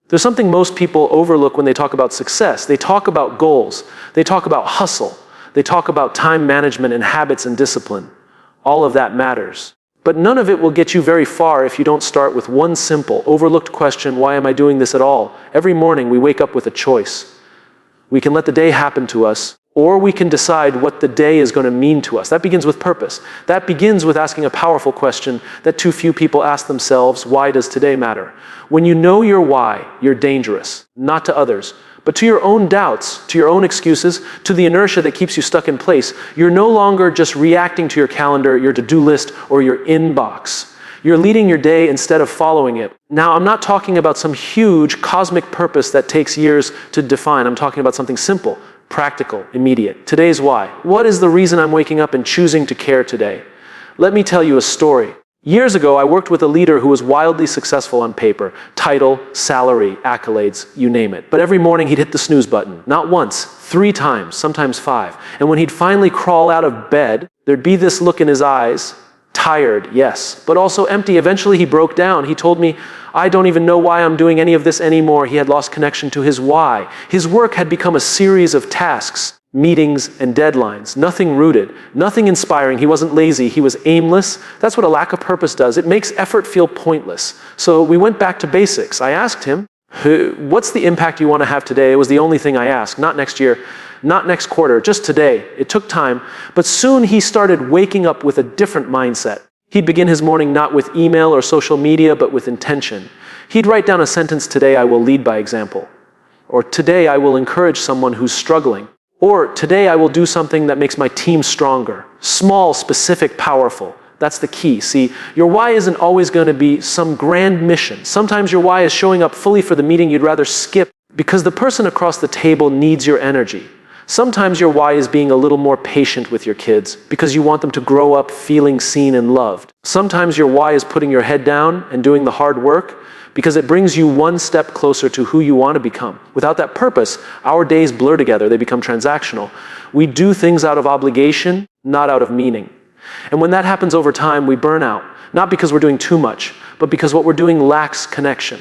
There's something most people overlook when they talk about success. They talk about goals. They talk about hustle. They talk about time management and habits and discipline. All of that matters. But none of it will get you very far if you don't start with one simple, overlooked question: why am I doing this at all? Every morning we wake up with a choice. We can let the day happen to us, or we can decide what the day is going to mean to us. That begins with purpose. That begins with asking a powerful question that too few people ask themselves: why does today matter? When you know your why, you're dangerous, not to others, but to your own doubts, to your own excuses, to the inertia that keeps you stuck in place. You're no longer just reacting to your calendar, your to-do list, or your inbox. You're leading your day instead of following it. Now, I'm not talking about some huge cosmic purpose that takes years to define. I'm talking about something simple, practical, immediate. Today's why. What is the reason I'm waking up and choosing to care today? Let me tell you a story. Years ago, I worked with a leader who was wildly successful on paper. Title, salary, accolades, you name it. But every morning he'd hit the snooze button. Not once, 3 times, sometimes 5. And when he'd finally crawl out of bed, there'd be this look in his eyes. Tired, yes, but also empty. Eventually he broke down. He told me, I don't even know why I'm doing any of this anymore. He had lost connection to his why. His work had become a series of tasks, meetings, and deadlines. Nothing rooted, nothing inspiring. He wasn't lazy, he was aimless. That's what a lack of purpose does. It makes effort feel pointless. So we went back to basics. I asked him, what's the impact you want to have today? It was the only thing I asked. Not next year, not next quarter, just today. It took time, but soon he started waking up with a different mindset. He'd begin his morning not with email or social media, but with intention. He'd write down a sentence: today I will lead by example. Or today I will encourage someone who's struggling. Or today I will do something that makes my team stronger. Small, specific, powerful. That's the key. See, your why isn't always going to be some grand mission. Sometimes your why is showing up fully for the meeting you'd rather skip because the person across the table needs your energy. Sometimes your why is being a little more patient with your kids because you want them to grow up feeling seen and loved. Sometimes your why is putting your head down and doing the hard work because it brings you one step closer to who you want to become. Without that purpose, our days blur together. They become transactional. We do things out of obligation, not out of meaning. And when that happens over time, we burn out, not because we're doing too much, but because what we're doing lacks connection.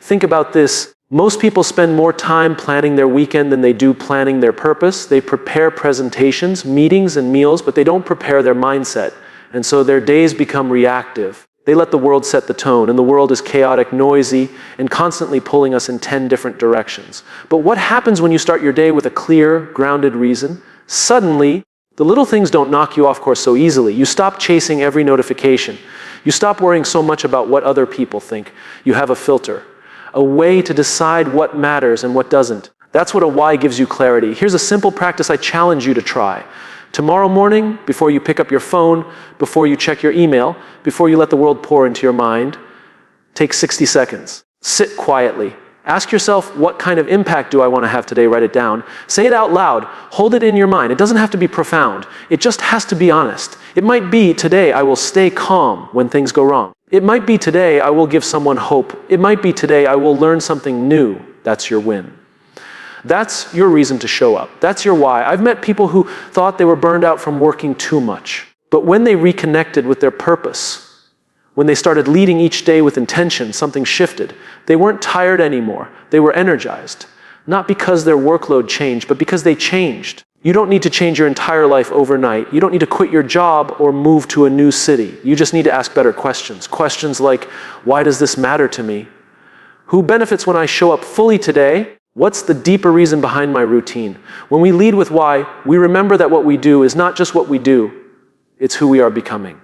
Think about this. Most people spend more time planning their weekend than they do planning their purpose. They prepare presentations, meetings, and meals, but they don't prepare their mindset. And so their days become reactive. They let the world set the tone, and the world is chaotic, noisy, and constantly pulling us in 10 different directions. But what happens when you start your day with a clear, grounded reason? Suddenly, the little things don't knock you off course so easily. You stop chasing every notification. You stop worrying so much about what other people think. You have a filter, a way to decide what matters and what doesn't. That's what a why gives you clarity. Here's a simple practice I challenge you to try. Tomorrow morning, before you pick up your phone, before you check your email, before you let the world pour into your mind, take 60 seconds. Sit quietly. Ask yourself, what kind of impact do I want to have today? Write it down. Say it out loud. Hold it in your mind. It doesn't have to be profound. It just has to be honest. It might be, today I will stay calm when things go wrong. It might be, today I will give someone hope. It might be, today I will learn something new. That's your win. That's your reason to show up. That's your why. I've met people who thought they were burned out from working too much. But when they reconnected with their purpose, when they started leading each day with intention, something shifted. They weren't tired anymore. They were energized. Not because their workload changed, but because they changed. You don't need to change your entire life overnight. You don't need to quit your job or move to a new city. You just need to ask better questions. Questions like, why does this matter to me? Who benefits when I show up fully today? What's the deeper reason behind my routine? When we lead with why, we remember that what we do is not just what we do, it's who we are becoming.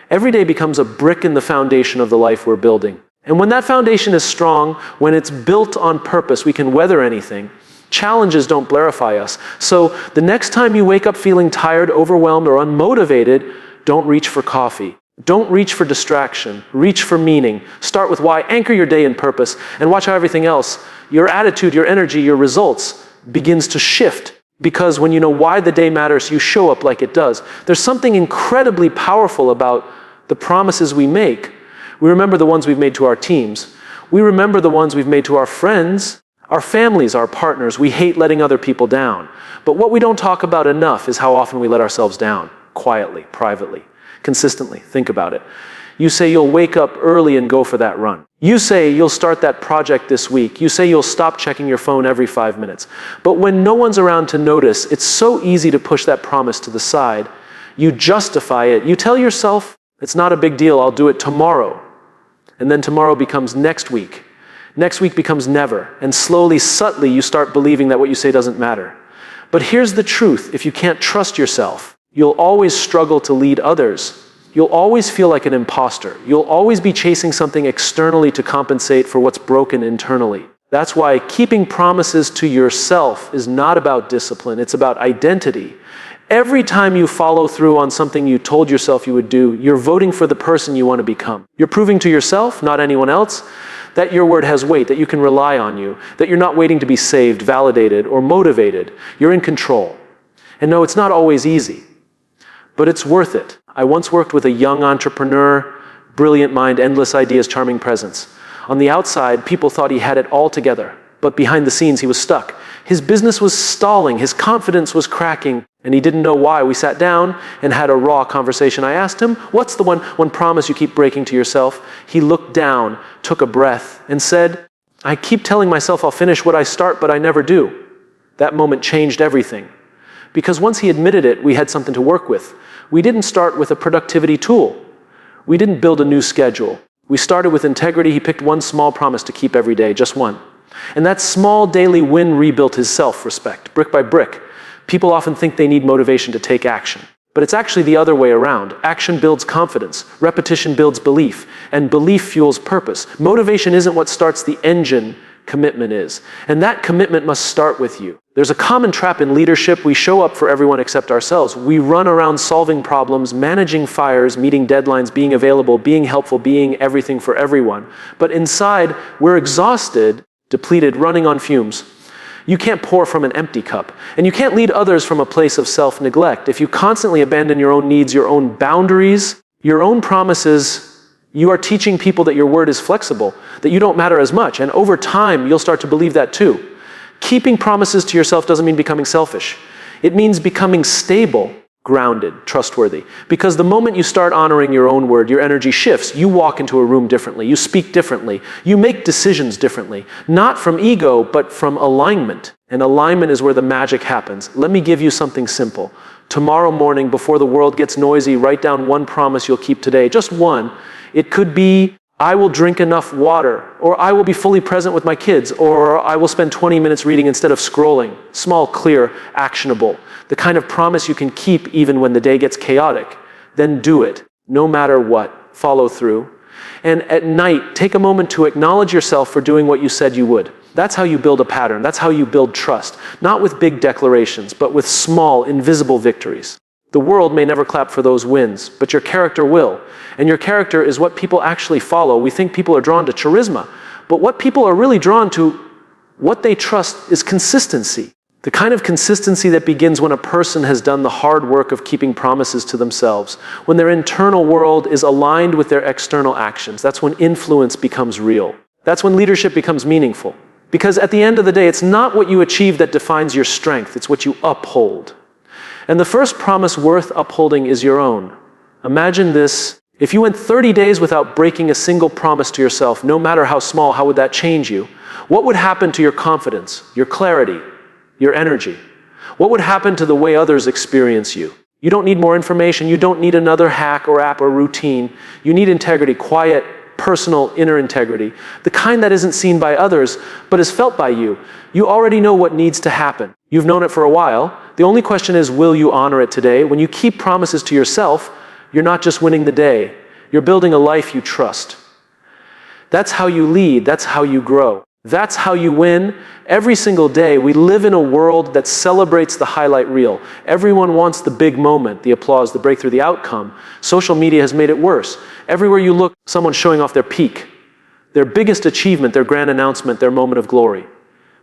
Every day becomes a brick in the foundation of the life we're building. And when that foundation is strong, when it's built on purpose, we can weather anything. Challenges don't blarify us. So the next time you wake up feeling tired, overwhelmed, or unmotivated, don't reach for coffee. Don't reach for distraction. Reach for meaning. Start with why. Anchor your day in purpose. And watch how everything else, your attitude, your energy, your results, begins to shift. Because when you know why the day matters, you show up like it does. There's something incredibly powerful about the promises we make. We remember the ones we've made to our teams. We remember the ones we've made to our friends, our families, our partners. We hate letting other people down. But what we don't talk about enough is how often we let ourselves down, quietly, privately, consistently. Think about it. You say you'll wake up early and go for that run. You say you'll start that project this week. You say you'll stop checking your phone every 5 minutes. But when no one's around to notice, it's so easy to push that promise to the side. You justify it. You tell yourself, it's not a big deal, I'll do it tomorrow. And then tomorrow becomes next week. Next week becomes never. And slowly, subtly, you start believing that what you say doesn't matter. But here's the truth. If you can't trust yourself, you'll always struggle to lead others. You'll always feel like an imposter. You'll always be chasing something externally to compensate for what's broken internally. That's why keeping promises to yourself is not about discipline, it's about identity. Every time you follow through on something you told yourself you would do, you're voting for the person you want to become. You're proving to yourself, not anyone else, that your word has weight, that you can rely on you, that you're not waiting to be saved, validated, or motivated. You're in control. And no, it's not always easy, but it's worth it. I once worked with a young entrepreneur, brilliant mind, endless ideas, charming presence. On the outside, people thought he had it all together, but behind the scenes, he was stuck. His business was stalling, his confidence was cracking, and he didn't know why. We sat down and had a raw conversation. I asked him, what's the one promise you keep breaking to yourself? He looked down, took a breath, and said, I keep telling myself I'll finish what I start, but I never do. That moment changed everything. Because once he admitted it, we had something to work with. We didn't start with a productivity tool. We didn't build a new schedule. We started with integrity. He picked one small promise to keep every day, just one. And that small daily win rebuilt his self-respect, brick by brick. People often think they need motivation to take action. But it's actually the other way around. Action builds confidence, repetition builds belief, and belief fuels purpose. Motivation isn't what starts the engine, commitment is. And that commitment must start with you. There's a common trap in leadership. We show up for everyone except ourselves. We run around solving problems, managing fires, meeting deadlines, being available, being helpful, being everything for everyone. But inside, we're exhausted, depleted, running on fumes. You can't pour from an empty cup. And you can't lead others from a place of self-neglect. If you constantly abandon your own needs, your own boundaries, your own promises, you are teaching people that your word is flexible, that you don't matter as much. And over time, you'll start to believe that too. Keeping promises to yourself doesn't mean becoming selfish. It means becoming stable, grounded, trustworthy. Because the moment you start honoring your own word, your energy shifts. You walk into a room differently. You speak differently. You make decisions differently. Not from ego, but from alignment. And alignment is where the magic happens. Let me give you something simple. Tomorrow morning, before the world gets noisy, write down one promise you'll keep today. Just one. It could be, I will drink enough water, or I will be fully present with my kids, or I will spend 20 minutes reading instead of scrolling. Small, clear, actionable. The kind of promise you can keep even when the day gets chaotic. Then do it, no matter what. Follow through. And at night, take a moment to acknowledge yourself for doing what you said you would. That's how you build a pattern. That's how you build trust. Not with big declarations, but with small, invisible victories. The world may never clap for those wins, but your character will. And your character is what people actually follow. We think people are drawn to charisma, but what people are really drawn to, what they trust, is consistency. The kind of consistency that begins when a person has done the hard work of keeping promises to themselves, when their internal world is aligned with their external actions. That's when influence becomes real. That's when leadership becomes meaningful. Because at the end of the day, it's not what you achieve that defines your strength, it's what you uphold. And the first promise worth upholding is your own. Imagine this. If you went 30 days without breaking a single promise to yourself, no matter how small, how would that change you? What would happen to your confidence, your clarity, your energy? What would happen to the way others experience you? You don't need more information. You don't need another hack or app or routine. You need integrity, quiet, personal, inner integrity. The kind that isn't seen by others, but is felt by you. You already know what needs to happen. You've known it for a while. The only question is, will you honor it today? When you keep promises to yourself, you're not just winning the day. You're building a life you trust. That's how you lead. That's how you grow. That's how you win. Every single day, we live in a world that celebrates the highlight reel. Everyone wants the big moment, the applause, the breakthrough, the outcome. Social media has made it worse. Everywhere you look, someone's showing off their peak, their biggest achievement, their grand announcement, their moment of glory.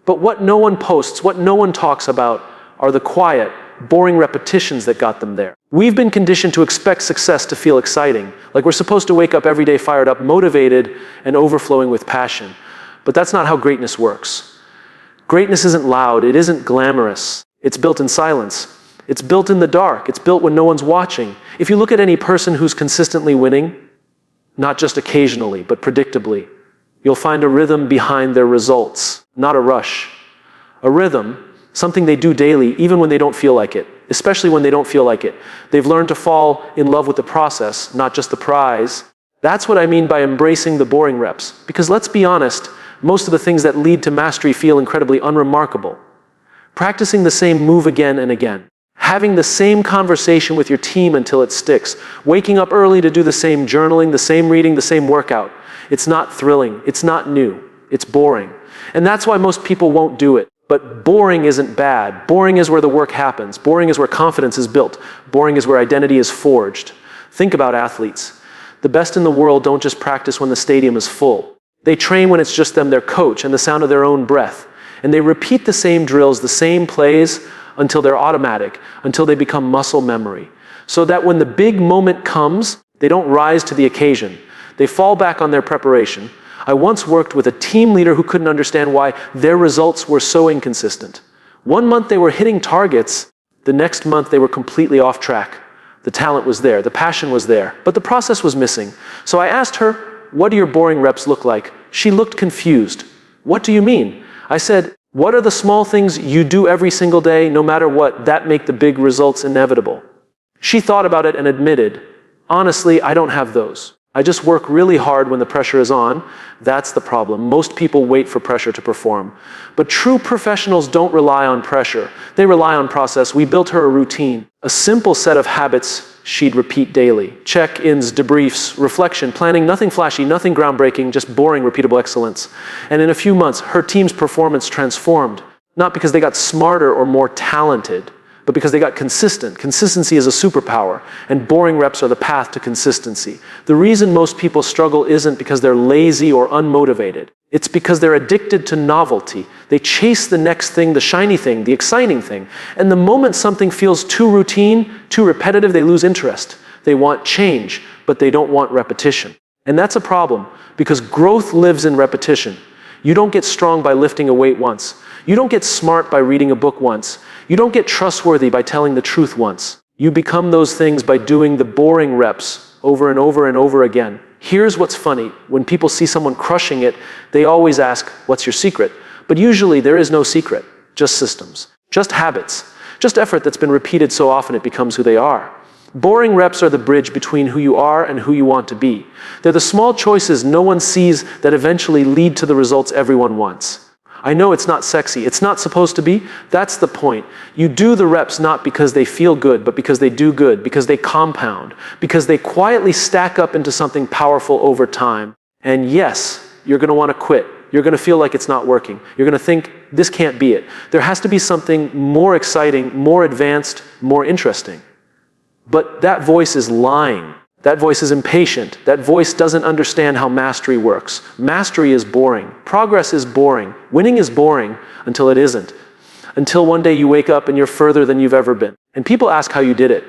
But what no one posts, what no one talks about, are the quiet, boring repetitions that got them there. We've been conditioned to expect success to feel exciting, like we're supposed to wake up every day fired up, motivated, and overflowing with passion. But that's not how greatness works. Greatness isn't loud, it isn't glamorous. It's built in silence. It's built in the dark. It's built when no one's watching. If you look at any person who's consistently winning, not just occasionally, but predictably. You'll find a rhythm behind their results, not a rush. A rhythm, something they do daily, even when they don't feel like it, especially when they don't feel like it. They've learned to fall in love with the process, not just the prize. That's what I mean by embracing the boring reps. Because let's be honest, most of the things that lead to mastery feel incredibly unremarkable. Practicing the same move again and again. Having the same conversation with your team until it sticks. Waking up early to do the same journaling, the same reading, the same workout. It's not thrilling. It's not new. It's boring. And that's why most people won't do it. But boring isn't bad. Boring is where the work happens. Boring is where confidence is built. Boring is where identity is forged. Think about athletes. The best in the world don't just practice when the stadium is full. They train when it's just them, their coach, and the sound of their own breath. And they repeat the same drills, the same plays, until they're automatic, until they become muscle memory. So that when the big moment comes, they don't rise to the occasion. They fall back on their preparation. I once worked with a team leader who couldn't understand why their results were so inconsistent. 1 month they were hitting targets, the next month they were completely off track. The talent was there, the passion was there, but the process was missing. So I asked her, "What do your boring reps look like?" She looked confused. "What do you mean?" I said, "What are the small things you do every single day, no matter what, that make the big results inevitable?" She thought about it and admitted, "Honestly, I don't have those. I just work really hard when the pressure is on." That's the problem. Most people wait for pressure to perform. But true professionals don't rely on pressure. They rely on process. We built her a routine, a simple set of habits she'd repeat daily. Check-ins, debriefs, reflection, planning, nothing flashy, nothing groundbreaking, just boring, repeatable excellence. And in a few months, her team's performance transformed. Not because they got smarter or more talented, but because they got consistent. Consistency is a superpower, and boring reps are the path to consistency. The reason most people struggle isn't because they're lazy or unmotivated. It's because they're addicted to novelty. They chase the next thing, the shiny thing, the exciting thing. And the moment something feels too routine, too repetitive, they lose interest. They want change, but they don't want repetition. And that's a problem, because growth lives in repetition. You don't get strong by lifting a weight once. You don't get smart by reading a book once. You don't get trustworthy by telling the truth once. You become those things by doing the boring reps over and over and over again. Here's what's funny. When people see someone crushing it, they always ask, "What's your secret?" But usually there is no secret, just systems, just habits, just effort that's been repeated so often it becomes who they are. Boring reps are the bridge between who you are and who you want to be. They're the small choices no one sees that eventually lead to the results everyone wants. I know it's not sexy. It's not supposed to be. That's the point. You do the reps not because they feel good, but because they do good, because they compound, because they quietly stack up into something powerful over time. And yes, you're going to want to quit. You're going to feel like it's not working. You're going to think, this can't be it. There has to be something more exciting, more advanced, more interesting. But that voice is lying. That voice is impatient. That voice doesn't understand how mastery works. Mastery is boring. Progress is boring. Winning is boring until it isn't. Until one day you wake up and you're further than you've ever been. And people ask how you did it.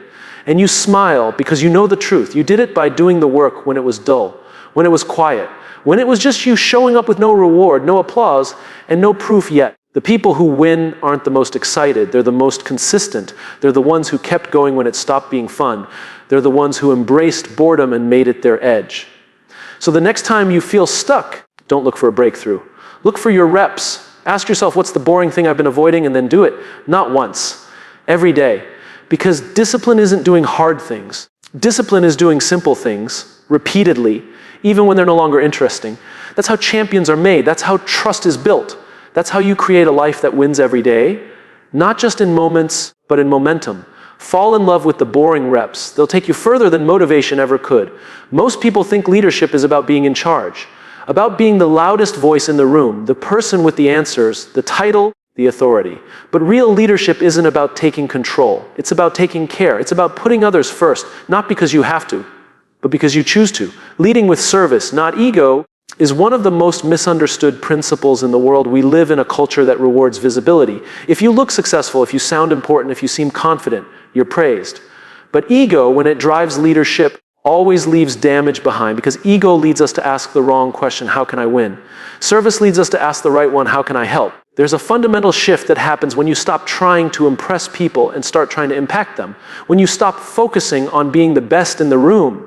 And you smile because you know the truth. You did it by doing the work when it was dull, when it was quiet, when it was just you showing up with no reward, no applause, and no proof yet. The people who win aren't the most excited. They're the most consistent. They're the ones who kept going when it stopped being fun. They're the ones who embraced boredom and made it their edge. So the next time you feel stuck, don't look for a breakthrough. Look for your reps. Ask yourself, what's the boring thing I've been avoiding, and then do it. Not once, every day. Because discipline isn't doing hard things. Discipline is doing simple things repeatedly, even when they're no longer interesting. That's how champions are made. That's how trust is built. That's how you create a life that wins every day, not just in moments, but in momentum. Fall in love with the boring reps. They'll take you further than motivation ever could. Most people think leadership is about being in charge, about being the loudest voice in the room, the person with the answers, the title, the authority. But real leadership isn't about taking control. It's about taking care. It's about putting others first, not because you have to, but because you choose to. Leading with service, not ego, is one of the most misunderstood principles in the world. We live in a culture that rewards visibility. If you look successful, if you sound important, if you seem confident, you're praised. But ego, when it drives leadership, always leaves damage behind, because ego leads us to ask the wrong question, how can I win? Service leads us to ask the right one, how can I help? There's a fundamental shift that happens when you stop trying to impress people and start trying to impact them. When you stop focusing on being the best in the room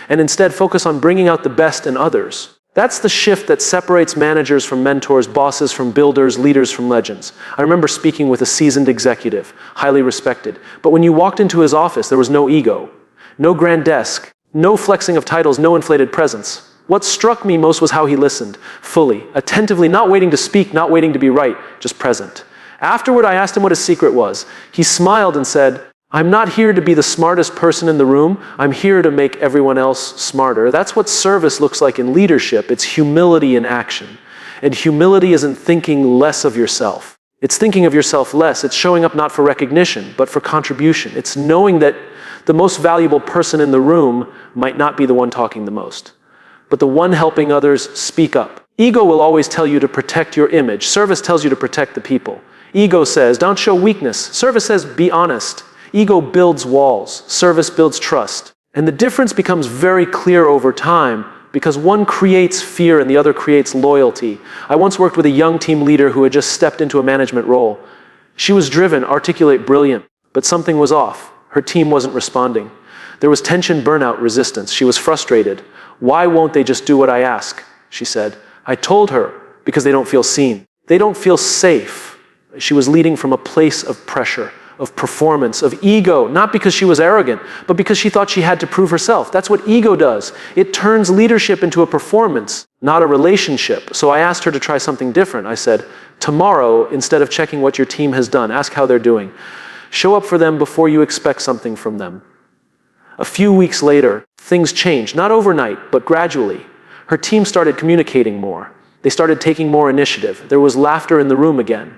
and instead focus on bringing out the best in others. That's the shift that separates managers from mentors, bosses from builders, leaders from legends. I remember speaking with a seasoned executive, highly respected, but when you walked into his office, there was no ego, no grand desk, no flexing of titles, no inflated presence. What struck me most was how he listened, fully, attentively, not waiting to speak, not waiting to be right, just present. Afterward, I asked him what his secret was. He smiled and said, "I'm not here to be the smartest person in the room. I'm here to make everyone else smarter." That's what service looks like in leadership. It's humility in action. And humility isn't thinking less of yourself. It's thinking of yourself less. It's showing up not for recognition, but for contribution. It's knowing that the most valuable person in the room might not be the one talking the most, but the one helping others speak up. Ego will always tell you to protect your image. Service tells you to protect the people. Ego says, don't show weakness. Service says, be honest. Ego builds walls. Service builds trust. And the difference becomes very clear over time because one creates fear and the other creates loyalty. I once worked with a young team leader who had just stepped into a management role. She was driven, articulate, brilliant, but something was off. Her team wasn't responding. There was tension, burnout, resistance. She was frustrated. "Why won't they just do what I ask?" she said. I told her, because they don't feel seen. They don't feel safe. She was leading from a place of pressure, of performance, of ego, not because she was arrogant, but because she thought she had to prove herself. That's what ego does. It turns leadership into a performance, not a relationship. So I asked her to try something different. I said, tomorrow, instead of checking what your team has done, ask how they're doing. Show up for them before you expect something from them. A few weeks later, things changed, not overnight, but gradually. Her team started communicating more. They started taking more initiative. There was laughter in the room again.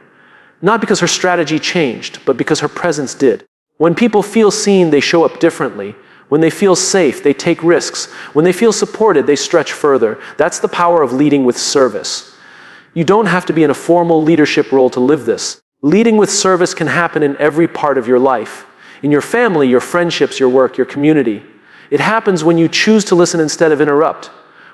Not because her strategy changed, but because her presence did. When people feel seen, they show up differently. When they feel safe, they take risks. When they feel supported, they stretch further. That's the power of leading with service. You don't have to be in a formal leadership role to live this. Leading with service can happen in every part of your life. In your family, your friendships, your work, your community. It happens when you choose to listen instead of interrupt.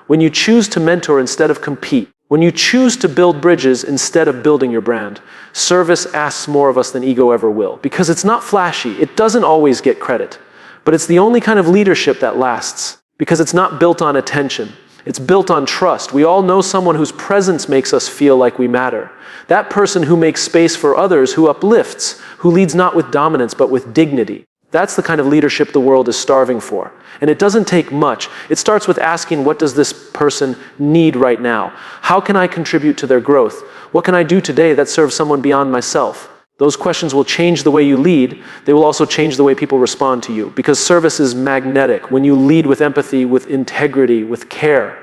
When you choose to mentor instead of compete. When you choose to build bridges instead of building your brand. Service asks more of us than ego ever will. Because it's not flashy. It doesn't always get credit. But it's the only kind of leadership that lasts. Because it's not built on attention. It's built on trust. We all know someone whose presence makes us feel like we matter. That person who makes space for others, who uplifts, who leads not with dominance but with dignity. That's the kind of leadership the world is starving for. And it doesn't take much. It starts with asking, what does this person need right now? How can I contribute to their growth? What can I do today that serves someone beyond myself? Those questions will change the way you lead. They will also change the way people respond to you. Because service is magnetic. When you lead with empathy, with integrity, with care,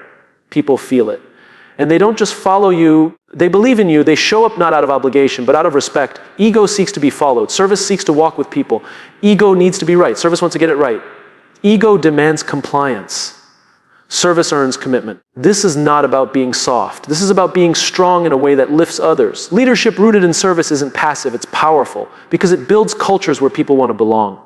people feel it. And they don't just follow you, they believe in you, they show up not out of obligation, but out of respect. Ego seeks to be followed. Service seeks to walk with people. Ego needs to be right. Service wants to get it right. Ego demands compliance. Service earns commitment. This is not about being soft. This is about being strong in a way that lifts others. Leadership rooted in service isn't passive, it's powerful, because it builds cultures where people want to belong.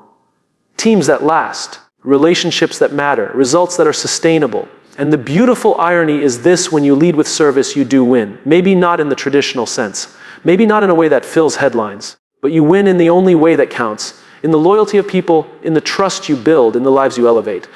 Teams that last, relationships that matter, results that are sustainable. And the beautiful irony is this: when you lead with service, you do win. Maybe not in the traditional sense. Maybe not in a way that fills headlines. But you win in the only way that counts. In the loyalty of people, in the trust you build, in the lives you elevate.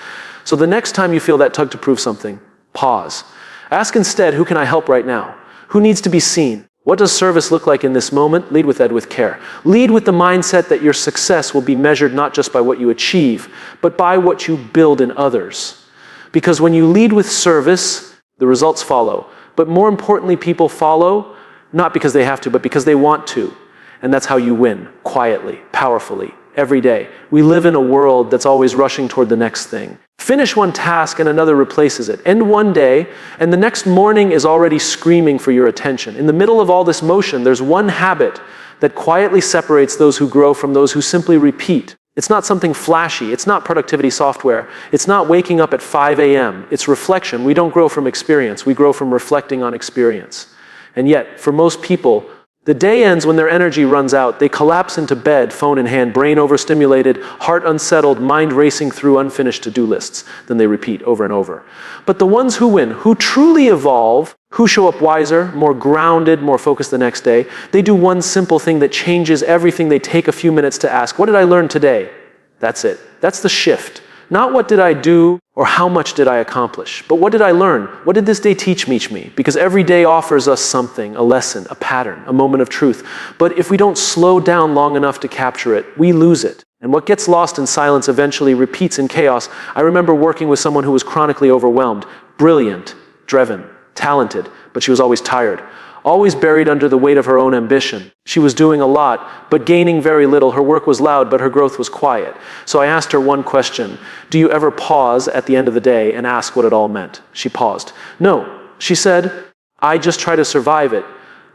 So the next time you feel that tug to prove something, pause. Ask instead, who can I help right now? Who needs to be seen? What does service look like in this moment? Lead with Ed with care. Lead with the mindset that your success will be measured not just by what you achieve, but by what you build in others. Because when you lead with service, the results follow. But more importantly, people follow, not because they have to, but because they want to. And that's how you win, quietly, powerfully, every day. We live in a world that's always rushing toward the next thing. Finish one task and another replaces it. End one day, and the next morning is already screaming for your attention. In the middle of all this motion, there's one habit that quietly separates those who grow from those who simply repeat. It's not something flashy. It's not productivity software. It's not waking up at 5 a.m. It's reflection. We don't grow from experience. We grow from reflecting on experience. And yet, for most people, the day ends when their energy runs out. They collapse into bed, phone in hand, brain overstimulated, heart unsettled, mind racing through unfinished to-do lists. Then they repeat over and over. But the ones who win, who truly evolve, who show up wiser, more grounded, more focused the next day, they do one simple thing that changes everything. They take a few minutes to ask, what did I learn today? That's it. That's the shift. Not what did I do or how much did I accomplish, but what did I learn? What did this day teach me? Because every day offers us something, a lesson, a pattern, a moment of truth. But if we don't slow down long enough to capture it, we lose it. And what gets lost in silence eventually repeats in chaos. I remember working with someone who was chronically overwhelmed, brilliant, driven, talented, but she was always tired. Always buried under the weight of her own ambition. She was doing a lot, but gaining very little. Her work was loud, but her growth was quiet. So I asked her one question. Do you ever pause at the end of the day and ask what it all meant? She paused. No, she said, I just try to survive it.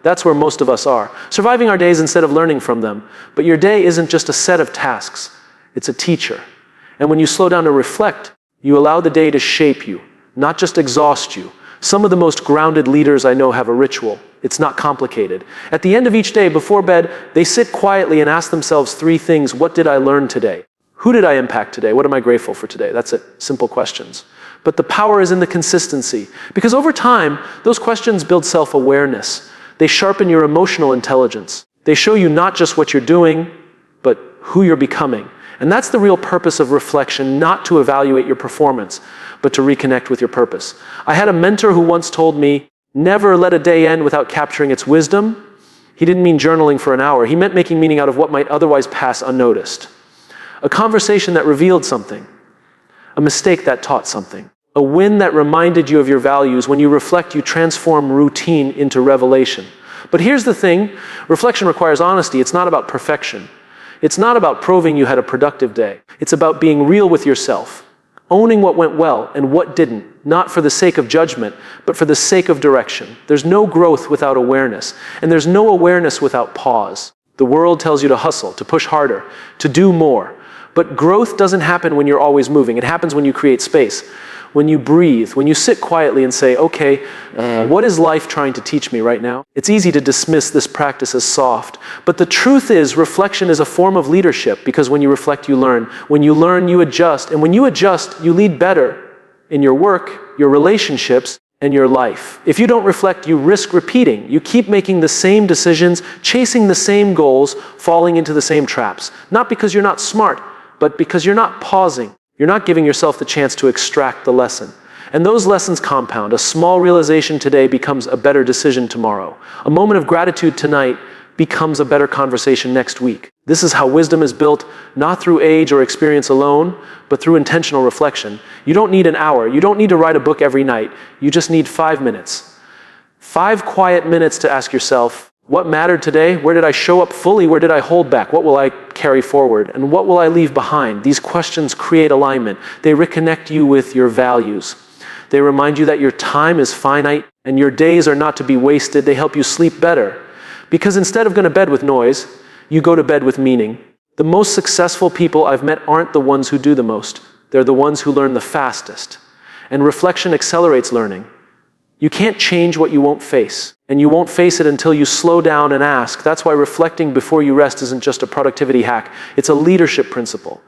That's where most of us are. Surviving our days instead of learning from them. But your day isn't just a set of tasks. It's a teacher. And when you slow down to reflect, you allow the day to shape you, not just exhaust you. Some of the most grounded leaders I know have a ritual. It's not complicated. At the end of each day, before bed, they sit quietly and ask themselves 3 things. What did I learn today? Who did I impact today? What am I grateful for today? That's it. Simple questions. But the power is in the consistency. Because over time, those questions build self-awareness. They sharpen your emotional intelligence. They show you not just what you're doing, but who you're becoming. And that's the real purpose of reflection, not to evaluate your performance, but to reconnect with your purpose. I had a mentor who once told me, never let a day end without capturing its wisdom. He didn't mean journaling for an hour. He meant making meaning out of what might otherwise pass unnoticed. A conversation that revealed something. A mistake that taught something. A win that reminded you of your values. When you reflect, you transform routine into revelation. But here's the thing. Reflection requires honesty. It's not about perfection. It's not about proving you had a productive day. It's about being real with yourself. Owning what went well and what didn't, not for the sake of judgment, but for the sake of direction. There's no growth without awareness, and there's no awareness without pause. The world tells you to hustle, to push harder, to do more. But growth doesn't happen when you're always moving. It happens when you create space, when you breathe, when you sit quietly and say, okay, what is life trying to teach me right now? It's easy to dismiss this practice as soft, but the truth is reflection is a form of leadership, because when you reflect, you learn. When you learn, you adjust. And when you adjust, you lead better in your work, your relationships, and your life. If you don't reflect, you risk repeating. You keep making the same decisions, chasing the same goals, falling into the same traps. Not because you're not smart, but because you're not pausing. You're not giving yourself the chance to extract the lesson. And those lessons compound. A small realization today becomes a better decision tomorrow. A moment of gratitude tonight becomes a better conversation next week. This is how wisdom is built, not through age or experience alone, but through intentional reflection. You don't need an hour. You don't need to write a book every night. You just need 5 minutes. 5 quiet minutes to ask yourself, what mattered today? Where did I show up fully? Where did I hold back? What will I carry forward? And what will I leave behind? These questions create alignment. They reconnect you with your values. They remind you that your time is finite and your days are not to be wasted. They help you sleep better. Because instead of going to bed with noise, you go to bed with meaning. The most successful people I've met aren't the ones who do the most. They're the ones who learn the fastest. And reflection accelerates learning. You can't change what you won't face. And you won't face it until you slow down and ask. That's why reflecting before you rest isn't just a productivity hack. It's a leadership principle.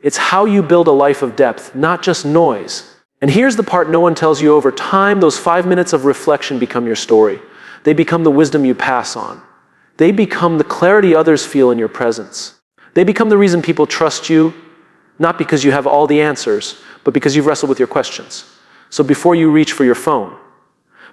It's how you build a life of depth, not just noise. And here's the part no one tells you. Over time, those 5 minutes of reflection become your story. They become the wisdom you pass on. They become the clarity others feel in your presence. They become the reason people trust you, not because you have all the answers, but because you've wrestled with your questions. So before you reach for your phone,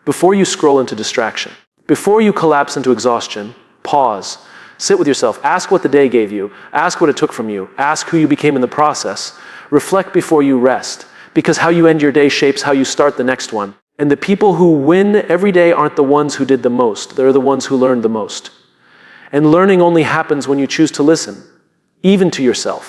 before you scroll into distraction, before you collapse into exhaustion, pause, sit with yourself, ask what the day gave you, ask what it took from you, ask who you became in the process, reflect before you rest, because how you end your day shapes how you start the next one. And the people who win every day aren't the ones who did the most, they're the ones who learned the most. And learning only happens when you choose to listen, even to yourself.